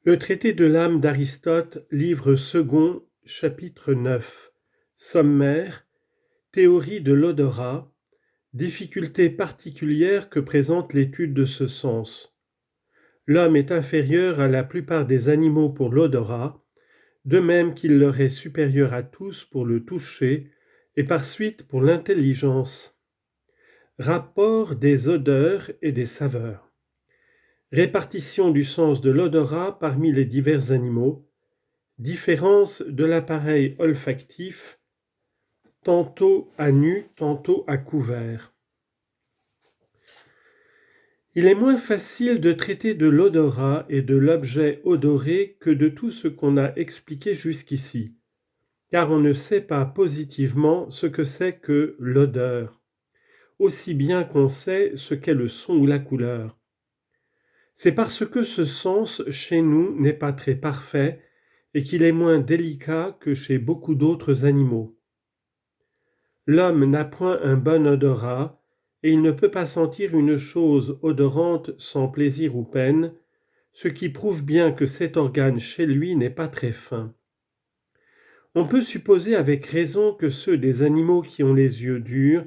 Le traité de l'âme d'Aristote, livre second, chapitre 9. Sommaire, théorie de l'odorat, difficultés particulières que présente l'étude de ce sens. L'homme est inférieur à la plupart des animaux pour l'odorat, de même qu'il leur est supérieur à tous pour le toucher et par suite pour l'intelligence. Rapport des odeurs et des saveurs. Répartition du sens de l'odorat parmi les divers animaux. Différence de l'appareil olfactif, tantôt à nu, tantôt à couvert. Il est moins facile de traiter de l'odorat et de l'objet odoré que de tout ce qu'on a expliqué jusqu'ici, car on ne sait pas positivement ce que c'est que l'odeur, aussi bien qu'on sait ce qu'est le son ou la couleur. C'est parce que ce sens chez nous n'est pas très parfait et qu'il est moins délicat que chez beaucoup d'autres animaux. L'homme n'a point un bon odorat, et il ne peut pas sentir une chose odorante sans plaisir ou peine, ce qui prouve bien que cet organe chez lui n'est pas très fin. On peut supposer avec raison que ceux des animaux qui ont les yeux durs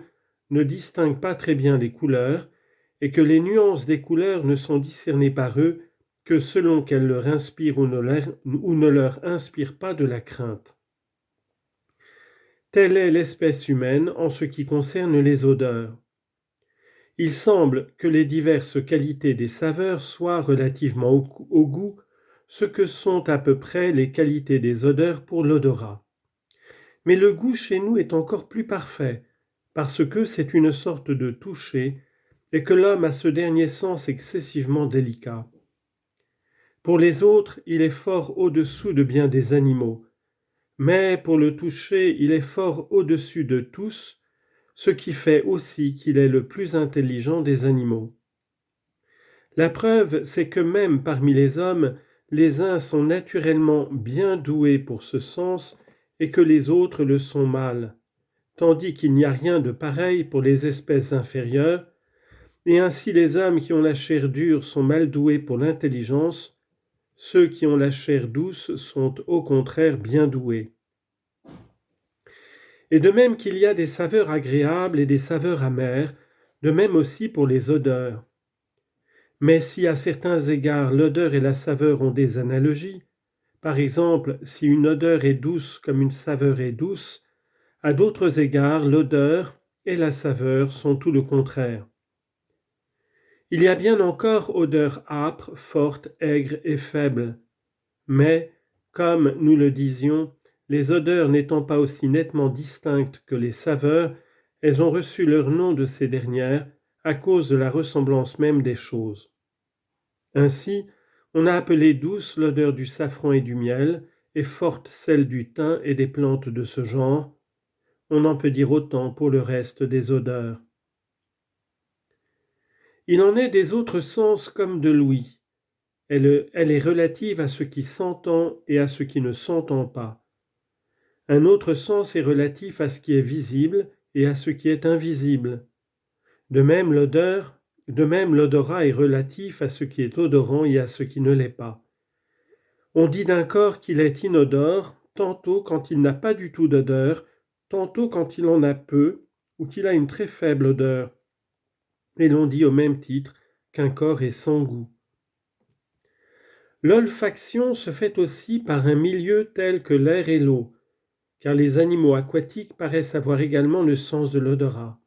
ne distinguent pas très bien les couleurs, et que les nuances des couleurs ne sont discernées par eux que selon qu'elles leur inspirent ou ne leur inspirent pas de la crainte. Telle est l'espèce humaine en ce qui concerne les odeurs. Il semble que les diverses qualités des saveurs soient relativement au goût ce que sont à peu près les qualités des odeurs pour l'odorat. Mais le goût chez nous est encore plus parfait, parce que c'est une sorte de toucher, et que l'homme a ce dernier sens excessivement délicat. Pour les autres, il est fort au-dessous de bien des animaux, mais pour le toucher, il est fort au-dessus de tous, ce qui fait aussi qu'il est le plus intelligent des animaux. La preuve, c'est que même parmi les hommes, les uns sont naturellement bien doués pour ce sens et que les autres le sont mal, tandis qu'il n'y a rien de pareil pour les espèces inférieures, et ainsi les hommes qui ont la chair dure sont mal doués pour l'intelligence, ceux qui ont la chair douce sont au contraire bien doués. Et de même qu'il y a des saveurs agréables et des saveurs amères, de même aussi pour les odeurs. Mais si à certains égards l'odeur et la saveur ont des analogies, par exemple si une odeur est douce comme une saveur est douce, à d'autres égards l'odeur et la saveur sont tout le contraire. Il y a bien encore odeur âpre, forte, aigre et faible, mais, comme nous le disions, les odeurs n'étant pas aussi nettement distinctes que les saveurs, elles ont reçu leur nom de ces dernières à cause de la ressemblance même des choses. Ainsi, on a appelé douce l'odeur du safran et du miel, et forte celle du thym et des plantes de ce genre. On en peut dire autant pour le reste des odeurs. Il en est des autres sens comme de l'ouïe. Elle est relative à ce qui s'entend et à ce qui ne s'entend pas. Un autre sens est relatif à ce qui est visible et à ce qui est invisible. De même, l'odorat est relatif à ce qui est odorant et à ce qui ne l'est pas. On dit d'un corps qu'il est inodore, tantôt quand il n'a pas du tout d'odeur, tantôt quand il en a peu, ou qu'il a une très faible odeur. Et l'on dit au même titre qu'un corps est sans goût. L'olfaction se fait aussi par un milieu tel que l'air et l'eau, car les animaux aquatiques paraissent avoir également le sens de l'odorat.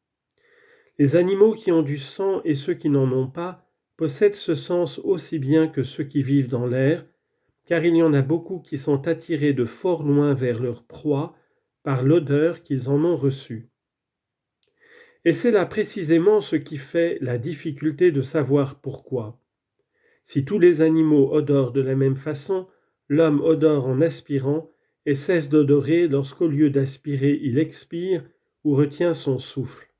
Les animaux qui ont du sang et ceux qui n'en ont pas possèdent ce sens aussi bien que ceux qui vivent dans l'air, car il y en a beaucoup qui sont attirés de fort loin vers leur proie par l'odeur qu'ils en ont reçue. Et c'est là précisément ce qui fait la difficulté de savoir pourquoi. Si tous les animaux odorent de la même façon, l'homme odore en aspirant et cesse d'odorer lorsqu'au lieu d'aspirer il expire ou retient son souffle.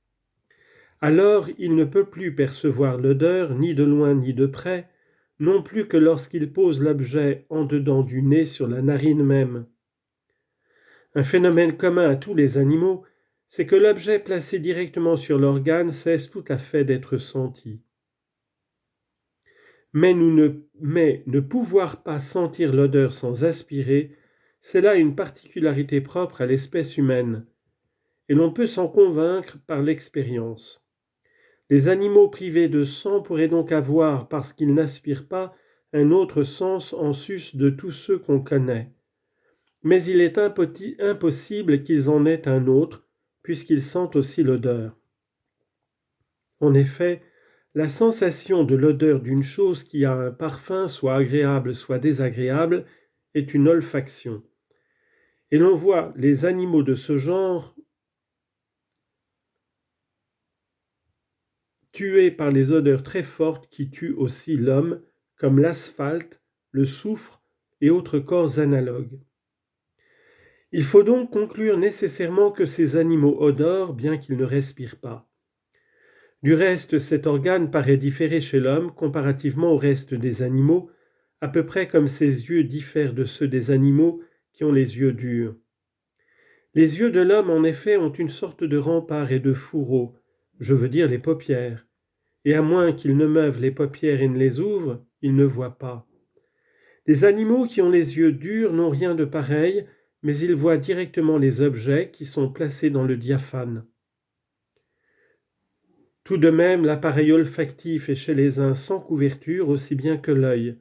Alors il ne peut plus percevoir l'odeur ni de loin ni de près, non plus que lorsqu'il pose l'objet en dedans du nez sur la narine même. Un phénomène commun à tous les animaux, c'est que l'objet placé directement sur l'organe cesse tout à fait d'être senti. Mais ne pouvoir pas sentir l'odeur sans aspirer, c'est là une particularité propre à l'espèce humaine, et l'on peut s'en convaincre par l'expérience. Les animaux privés de sang pourraient donc avoir, parce qu'ils n'aspirent pas, un autre sens en sus de tous ceux qu'on connaît. Mais il est impossible qu'ils en aient un autre, puisqu'ils sentent aussi l'odeur. En effet, la sensation de l'odeur d'une chose qui a un parfum, soit agréable, soit désagréable, est une olfaction. Et l'on voit les animaux de ce genre tués par les odeurs très fortes qui tuent aussi l'homme, comme l'asphalte, le soufre et autres corps analogues. Il faut donc conclure nécessairement que ces animaux odorent bien qu'ils ne respirent pas. Du reste, cet organe paraît différer chez l'homme comparativement au reste des animaux, à peu près comme ses yeux diffèrent de ceux des animaux qui ont les yeux durs. Les yeux de l'homme, en effet, ont une sorte de rempart et de fourreau, je veux dire les paupières, et à moins qu'il ne meuve les paupières et ne les ouvre, il ne voit pas. Les animaux qui ont les yeux durs n'ont rien de pareil, mais ils voient directement les objets qui sont placés dans le diaphane. Tout de même, l'appareil olfactif est chez les uns sans couverture aussi bien que l'œil.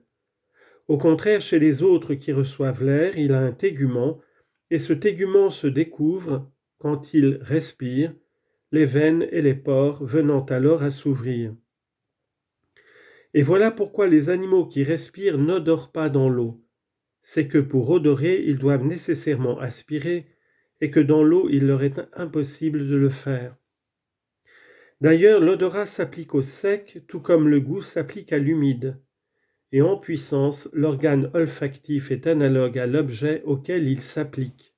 Au contraire, chez les autres qui reçoivent l'air, il a un tégument, et ce tégument se découvre quand il respire, les veines et les pores venant alors à s'ouvrir. Et voilà pourquoi les animaux qui respirent n'odorent pas dans l'eau. C'est que pour odorer, ils doivent nécessairement aspirer, et que dans l'eau, il leur est impossible de le faire. D'ailleurs, l'odorat s'applique au sec, tout comme le goût s'applique à l'humide. Et en puissance, l'organe olfactif est analogue à l'objet auquel il s'applique.